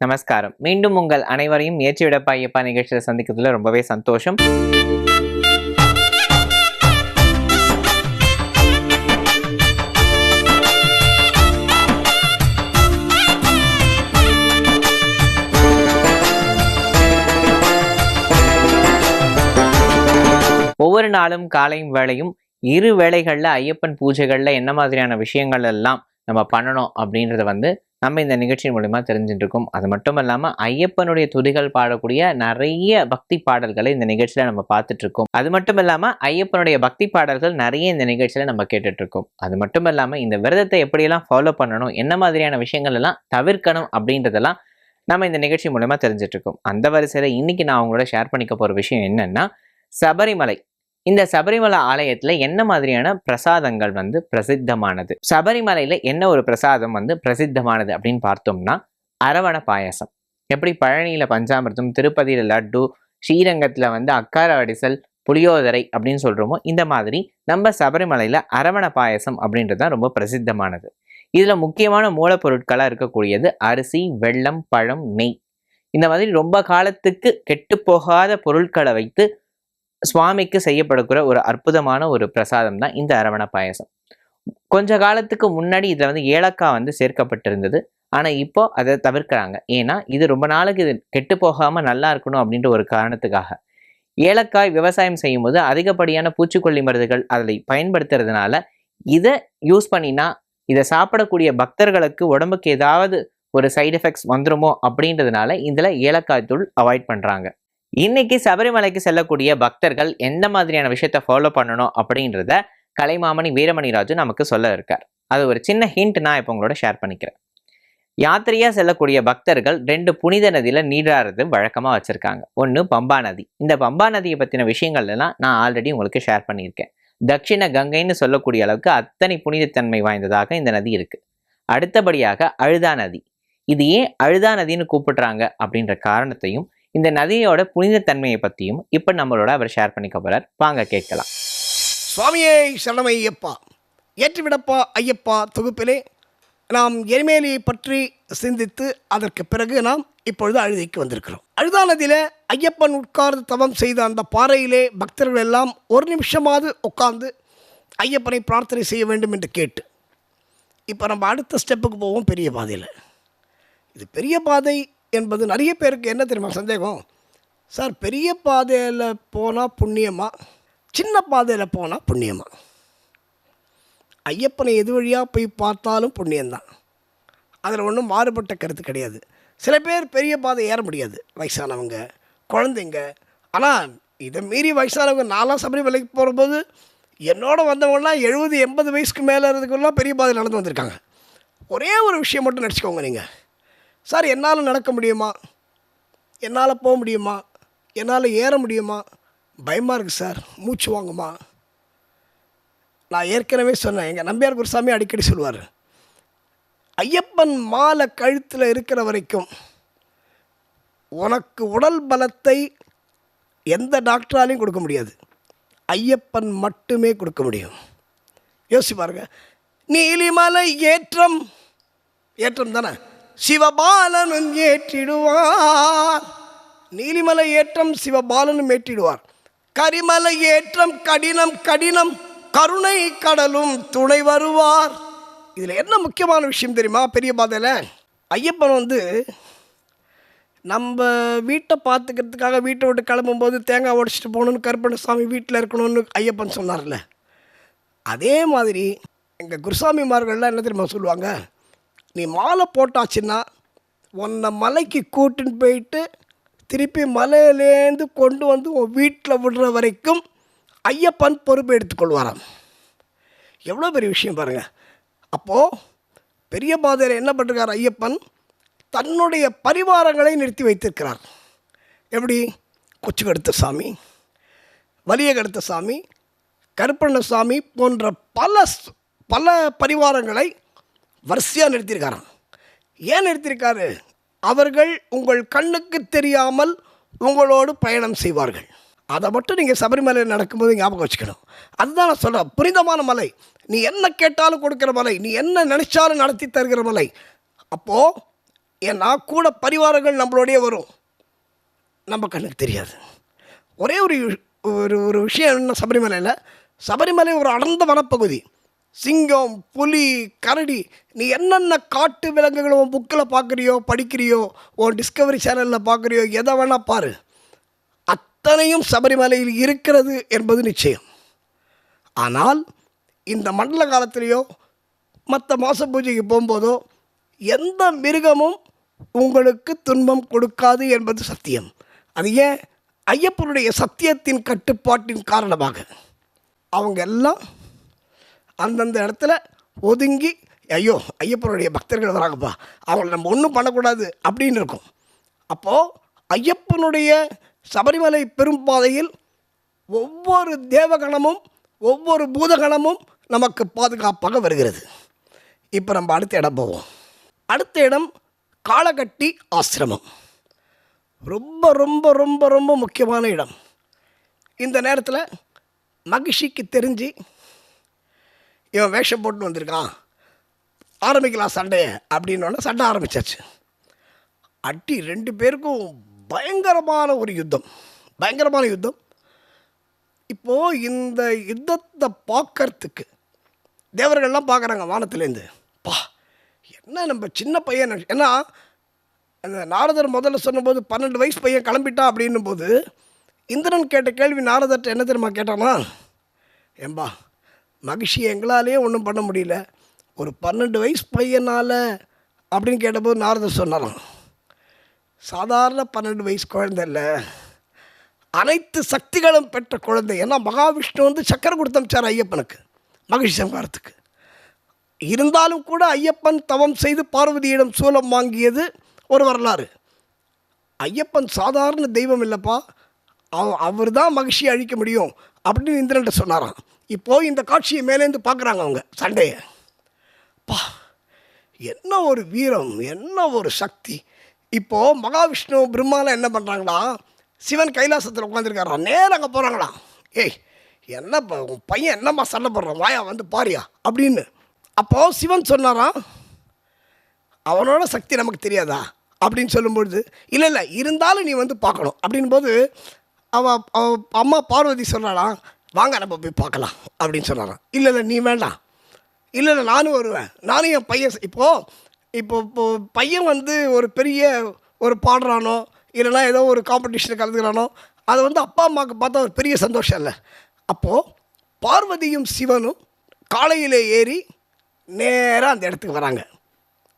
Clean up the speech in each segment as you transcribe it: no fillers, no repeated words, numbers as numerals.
நமஸ்காரம். மீண்டும் உங்கள் அனைவரையும் ஏற்றி விடப்பா ஐயப்பா நிகழ்ச்சியில் சந்திக்கிறதுல ரொம்பவே சந்தோஷம். ஒவ்வொரு நாளும் காலையும் வேளையும் இரு வேளைகளில் ஐயப்பன் பூஜைகளில் என்ன மாதிரியான விஷயங்கள் எல்லாம் நம்ம பண்ணணும் அப்படின்றத நம்ம இந்த நிகழ்ச்சியின் மூலமா தெரிஞ்சுட்டு இருக்கோம். அது மட்டும் இல்லாமல் ஐயப்பனுடைய துதிகள் பாடக்கூடிய நிறைய பக்தி பாடல்களை இந்த நிகழ்ச்சியில நம்ம பார்த்துட்டு இருக்கோம். அது மட்டும் இல்லாமல் ஐயப்பனுடைய பக்தி பாடல்கள் நிறைய இந்த நிகழ்ச்சியில நம்ம கேட்டுட்டு இருக்கோம். அது மட்டும் இல்லாமல் இந்த விரதத்தை எப்படியெல்லாம் ஃபாலோ பண்ணணும், என்ன மாதிரியான விஷயங்கள் எல்லாம் தவிர்க்கணும் அப்படின்றதெல்லாம் நம்ம இந்த நிகழ்ச்சி மூலமா தெரிஞ்சுட்டு இருக்கோம். அந்த வரிசையில இன்னைக்கு நான் உங்களோட ஷேர் பண்ணிக்க போற விஷயம் என்னன்னா, சபரிமலை. இந்த சபரிமலை ஆலயத்துல என்ன மாதிரியான பிரசாதங்கள் பிரசித்தமானது, சபரிமலையில என்ன ஒரு பிரசாதம் பிரசித்தமானது அப்படின்னு பார்த்தோம்னா அரவண பாயசம். எப்படி பழனியில பஞ்சாமிர்தம், திருப்பதியில லட்டு, ஸ்ரீரங்கத்துல அக்கார அடிசல், புளியோதரை அப்படின்னு சொல்றோமோ, இந்த மாதிரி நம்ம சபரிமலையில அரவண பாயசம் அப்படின்றது தான் ரொம்ப பிரசித்தமானது. இதுல முக்கியமான மூலப்பொருட்களா இருக்கக்கூடியது அரிசி, வெல்லம், பழம், நெய். இந்த மாதிரி ரொம்ப காலத்துக்கு கெட்டு போகாத பொருட்களை வைத்து சுவாமிக்கு செய்யப்படக்கூடிய ஒரு அற்புதமான ஒரு பிரசாதம் தான் இந்த அரவண பாயசம். கொஞ்ச காலத்துக்கு முன்னாடி இதுல ஏலக்காய் சேர்க்கப்பட்டிருந்தது. ஆனா இப்போ அதை தவிர்க்கிறாங்க. ஏன்னா இது ரொம்ப நாளைக்கு இது கெட்டு போகாம நல்லா இருக்கணும் அப்படின்ற ஒரு காரணத்துக்காக. ஏலக்காய் விவசாயம் செய்யும் போது அதிகப்படியான பூச்சிக்கொல்லி மருந்துகள் அதை பயன்படுத்துறதுனால இதை யூஸ் பண்ணினா இதை சாப்பிடக்கூடிய பக்தர்களுக்கு உடம்புக்கு ஏதாவது ஒரு சைடு எஃபெக்ட்ஸ் வந்துருமோ அப்படின்றதுனால இதுல ஏலக்காய் தூள் அவாய்ட் பண்றாங்க. இன்னைக்கு சபரிமலைக்கு செல்லக்கூடிய பக்தர்கள் எந்த மாதிரியான விஷயத்த ஃபாலோ பண்ணணும் அப்படின்றத கலைமாமணி வீரமணி ராஜு நமக்கு சொல்ல இருக்கார். அது ஒரு சின்ன ஹிண்ட் நான் இப்போ உங்களோட ஷேர் பண்ணிக்கிறேன். யாத்திரையா செல்லக்கூடிய பக்தர்கள் 2 புனித நதியில நீராடுறது வழக்கமா வச்சிருக்காங்க. ஒன்று பம்பா நதி. இந்த பம்பா நதியை பத்தின விஷயங்கள் எல்லாம் நான் ஆல்ரெடி உங்களுக்கு ஷேர் பண்ணியிருக்கேன். தட்சிண கங்கைன்னு சொல்லக்கூடிய அளவுக்கு அத்தனை புனிதத்தன்மை வாய்ந்ததாக இந்த நதி இருக்கு. அடுத்தபடியாக அழுதா நதி. இது ஏன் அழுதா நதின்னு கூப்பிடுறாங்க அப்படின்ற காரணத்தையும் இந்த நதியோட புனிதத்தன்மையை பற்றியும் இப்போ நம்மளோட அவர் ஷேர் பண்ணிக்க போறார். வாங்க கேட்கலாம். சுவாமியே சரணம் ஐயப்பா. ஏற்றிவிடப்பா ஐயப்பா தொகுப்பிலே நாம் எரிமேலியை பற்றி சிந்தித்து அதற்கு பிறகு நாம் இப்பொழுது அழுதைக்கு வந்திருக்கிறோம். அழுதா நதியில் ஐயப்பன் உட்கார்ந்து தவம் செய்த அந்த பாறையிலே பக்தர்கள் எல்லாம் ஒரு நிமிஷமாவது உட்கார்ந்து ஐயப்பனை பிரார்த்தனை செய்ய வேண்டும் என்று கேட்டு இப்போ நம்ம அடுத்த ஸ்டெப்புக்கு போவோம். பெரிய பாதையில். இது பெரிய பாதை என்பது நிறைய பேருக்கு என்ன தெரியுமா சந்தேகம்? சார், பெரிய பாதையில் போனால் புண்ணியமா, சின்ன பாதையில் போனால் புண்ணியமா? ஐயப்பனை எது வழியாக போய் பார்த்தாலும் புண்ணியம்தான். அதில் ஒன்றும் மாறுபட்ட கருத்து கிடையாது. சில பேர் பெரிய பாதை ஏற முடியாது, வயசானவங்க, குழந்தைங்க. ஆனால் இதை மீறி வயசானவங்க, நான்லாம் சபரிமலைக்கு போகும்போது என்னோட வந்தவங்களாம் 70-80 வயசுக்கு மேலே இருக்கிறதுக்குலாம் பெரிய பாதை நடந்து வந்திருக்காங்க. ஒரே ஒரு விஷயம் மட்டும் நினச்சிக்கோங்க. நீங்கள் சார், என்னால் நடக்க முடியுமா, என்னால் போக முடியுமா, என்னால் ஏற முடியுமா, பயமாக இருக்குது சார், மூச்சு வாங்குமா? நான் ஏற்கனவே சொன்னேன், எங்கள் நம்பியார் குருசாமி அடிக்கடி சொல்லுவார், ஐயப்பன் மாலை கழுத்தில் இருக்கிற வரைக்கும் உனக்கு உடல் பலத்தை எந்த டாக்டராலையும் கொடுக்க முடியாது, ஐயப்பன் மட்டுமே கொடுக்க முடியும். யோசிச்சு பாருங்க. நீலிமலை ஏற்றம், ஏற்றம் தானே, சிவபாலனும் ஏற்றிடுவார். நீலிமலை ஏற்றம் சிவபாலனும் ஏற்றிடுவார். கரிமலை ஏற்றம் கடினம் கடினம், கருணை கடலும் துணை வருவார். இதில் என்ன முக்கியமான விஷயம் தெரியுமா? பெரிய பாதையில் ஐயப்பன் நம்ம வீட்டை பார்த்துக்கிறதுக்காக வீட்டை விட்டு கிளம்பும்போது தேங்காய் உடைச்சிட்டு போகணுன்னு, கருப்பண்ணசாமி வீட்டில் இருக்கணும்னு ஐயப்பன் சொன்னார்ல, அதே மாதிரி எங்கள் குருசாமிமார்கள்லாம் என்ன தெரியுமா சொல்லுவாங்க? நீ மாலை போட்டாச்சுன்னா உன்னை மலைக்கு கூட்டுன்னு போயிட்டு திருப்பி மலையிலேருந்து கொண்டு உன் வீட்டில் விடுற வரைக்கும் ஐயப்பன் பொறுப்பை எடுத்துக்கொள்வாராம். எவ்வளோ பெரிய விஷயம் பாருங்கள். அப்போது பெரிய பாதையில் என்ன பண்ணுறார் ஐயப்பன்? தன்னுடைய பரிவாரங்களை நிறுத்தி வைத்திருக்கிறார். எப்படி? கொச்சுக்கடுத்த சாமி, வலியகடுத்த சாமி, கருப்பண்ணசாமி போன்ற பல பரிவாரங்களை வரிசையாக நிறுத்தியிருக்காராம். ஏன் நிறுத்தியிருக்காரு? அவர்கள் உங்கள் கண்ணுக்கு தெரியாமல் உங்களோடு பயணம் செய்வார்கள். அதை மட்டும் நீங்கள் சபரிமலையில் நடக்கும்போது ஞாபகம் வச்சுக்கணும். அதுதான் நான் சொல்கிறேன், புனிதமான மலை. நீ என்ன கேட்டாலும் கொடுக்குற மலை, நீ என்ன நினச்சாலும் நடத்தி தருகிற மலை. அப்போது ஏன்னா கூட பரிவாரங்கள் நம்மளோடய வரும், நம்ம கண்ணுக்கு தெரியாது. ஒரே ஒரு ஒரு ஒரு விஷயம் என்ன, சபரிமலை ஒரு அடர்ந்த வனப்பகுதி. சிங்கம், புலி, கரடி, நீ என்னென்ன காட்டு விலங்குகளை உன் புக்கில் பார்க்குறியோ, படிக்கிறியோ, உன் டிஸ்கவரி சேனலில் பார்க்குறியோ, எதை வேணால் பாரு, அத்தனையும் சபரிமலையில் இருக்கிறது என்பது நிச்சயம். ஆனால் இந்த மண்டல காலத்திலேயோ மற்ற மாச பூஜைக்கு போகும்போதோ எந்த மிருகமும் உங்களுக்கு துன்பம் கொடுக்காது என்பது சத்தியம். அது ஏன்? ஐயப்பனுடைய சத்தியத்தின் கட்டுப்பாட்டின் காரணமாக அவங்க எல்லாம் அந்தந்த இடத்துல ஒதுங்கி, ஐயோ ஐயப்பனுடைய பக்தர்கள் வராங்கப்பா, அவங்கள நம்ம ஒன்றும் பண்ணக்கூடாது அப்படின்னு இருக்கும். அப்போது ஐயப்பனுடைய சபரிமலை பெரும்பாதையில் ஒவ்வொரு தேவகணமும் ஒவ்வொரு பூதகணமும் நமக்கு பாதுகாப்பாக வருகிறது. இப்போ நம்ம அடுத்த இடம் போவோம். அடுத்த இடம் காளகட்டி ஆசிரமம். ரொம்ப ரொம்ப ரொம்ப ரொம்ப முக்கியமான இடம். இந்த நேரத்தில் மகிஷிக்கு தெரிஞ்சு இவன் வேஷம் போட்டு வந்திருக்கான், ஆரம்பிக்கலாம் சண்டையை அப்படின்னோடனே சண்டை ஆரம்பித்தாச்சு. அட்டி 2 பேருக்கும் பயங்கரமான ஒரு யுத்தம், பயங்கரமான யுத்தம். இப்போது இந்த யுத்தத்தை பார்க்கறதுக்கு தேவர்கள்லாம் பார்க்குறாங்க வானத்துலேருந்து. பா, என்ன நம்ம சின்ன பையன். ஏன்னா அந்த நாரதர் முதல்ல சொன்னபோது 12 வயசு பையன் கிளம்பிட்டான் அப்படின்னும் போது இந்திரன் கேட்ட கேள்வி நாரதர்கிட்ட என்ன தெரியுமா கேட்டானா, ஏம்பா மகிஷி எங்களாலேயே ஒன்றும் பண்ண முடியல, ஒரு 12 வயசு பையனால் அப்படின்னு கேட்டபோது நாரதர் சொன்னாராம், சாதாரண 12 வயசு குழந்தை இல்லை, அனைத்து சக்திகளும் பெற்ற குழந்தை. ஏன்னா மகாவிஷ்ணு வந்து சக்கரம் கொடுத்து அமிச்சார் ஐயப்பனுக்கு மகிஷி சம்ஹாரத்துக்கு. இருந்தாலும் கூட ஐயப்பன் தவம் செய்து பார்வதியிடம் சூலம் வாங்கியது ஒரு வரலாறு. ஐயப்பன் சாதாரண தெய்வம் இல்லைப்பா, அவர் தான் மகிழ்ச்சியை அழிக்க முடியும் அப்படின்னு இந்திரன்ட்ட சொன்னாராம். இப்போது இந்த காட்சியை மேலேருந்து பார்க்குறாங்க அவங்க சண்டையை. பா, என்ன ஒரு வீரம், என்ன ஒரு சக்தி. இப்போது மகாவிஷ்ணு பிரம்மாலாம் என்ன பண்ணுறாங்களா, சிவன் கைலாசத்தில் உட்காந்துருக்காராம், நேரம் அங்கே போகிறாங்களா, ஏய் என்னப்பா உன் பையன் என்னம்மா சண்டை போடுறான், வாயா வந்து பாரியா அப்படின்னு. அப்போது சிவன் சொன்னாராம், அவனோட சக்தி நமக்கு தெரியாதா அப்படின்னு சொல்லும்பொழுது, இல்லை இல்லை இருந்தாலும் நீ வந்து பார்க்கணும் அப்படின்போது அவ அம்மா பார்வதி சொல்கிறாளாம், வாங்க நம்ம போய் பார்க்கலாம் அப்படின்னு சொன்னாராம். இல்லை இல்லை நீ வேண்டாம், இல்லை இல்லை நானும் வருவேன், நானும் என் பையன். இப்போ பையன் வந்து ஒரு பெரிய ஒரு பாடுறானோ இல்லைனா ஏதோ ஒரு காம்படிஷனில் கலந்துக்கிறானோ அதை வந்து அப்பா அம்மாவுக்கு பார்த்தா ஒரு பெரிய சந்தோஷம் இல்லை. அப்போது பார்வதியும் சிவனும் காலையில் ஏறி நேராக அந்த இடத்துக்கு வராங்க,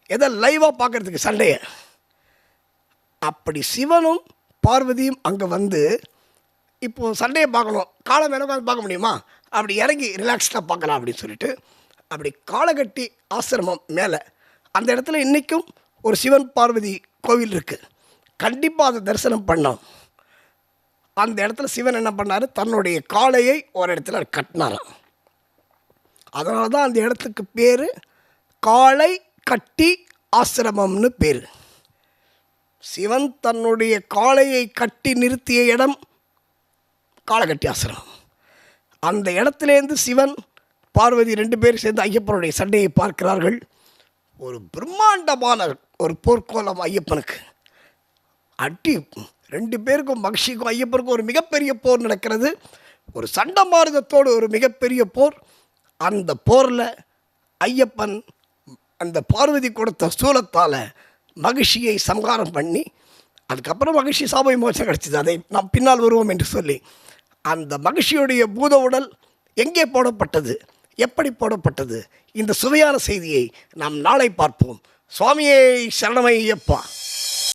எதை லைவாக பார்க்குறதுக்கு சண்டையை. அப்படி சிவனும் பார்வதியும் அங்கே வந்து இப்போது சண்டையை பார்க்கணும், காலை மேலே உட்காந்து பார்க்க முடியுமா, அப்படி இறங்கி ரிலாக்ஸ்டாக பார்க்கலாம் அப்படின்னு சொல்லிட்டு அப்படி காளகட்டி ஆசிரமம் மேலே அந்த இடத்துல இன்றைக்கும் ஒரு சிவன் பார்வதி கோவில் இருக்குது, கண்டிப்பாக அதை தரிசனம் பண்ணோம். அந்த இடத்துல சிவன் என்ன பண்ணார், தன்னுடைய காளையை ஒரு இடத்துல கட்டினாராம். அதனால தான் அந்த இடத்துக்கு பேர் காளை கட்டி ஆசிரமம்னு பேர். சிவன் தன்னுடைய காளையை கட்டி நிறுத்திய இடம் காளகட்டி ஆசிரமம். அந்த இடத்துலேருந்து சிவன் பார்வதி 2 பேர் சேர்ந்து ஐயப்பனுடைய சண்டையை பார்க்கிறார்கள். ஒரு பிரம்மாண்டமான ஒரு போர்க்கோலம் ஐயப்பனுக்கு. அடி 2 பேருக்கும் மகிழ்ச்சிக்கும் ஐயப்பனுக்கும் ஒரு மிகப்பெரிய போர் நடக்கிறது. ஒரு சண்டை மாறுதத்தோடு ஒரு மிகப்பெரிய போர். அந்த போரில் ஐயப்பன் அந்த பார்வதி கொடுத்த சூலத்தால் மகிழ்ச்சியை சம்ஹாரம் பண்ணி, அதுக்கப்புறம் மகிழ்ச்சி சாப விமோசனம் கிடச்சிது, அதை நாம் பின்னால் வருவோம் என்று சொல்லி, அந்த மகிழ்ச்சியுடைய பூத உடல் எங்கே போடப்பட்டது, எப்படி போடப்பட்டது, இந்த சுவையான செய்தியை நாம் நாளை பார்ப்போம். சுவாமியே சரணமையப்பா.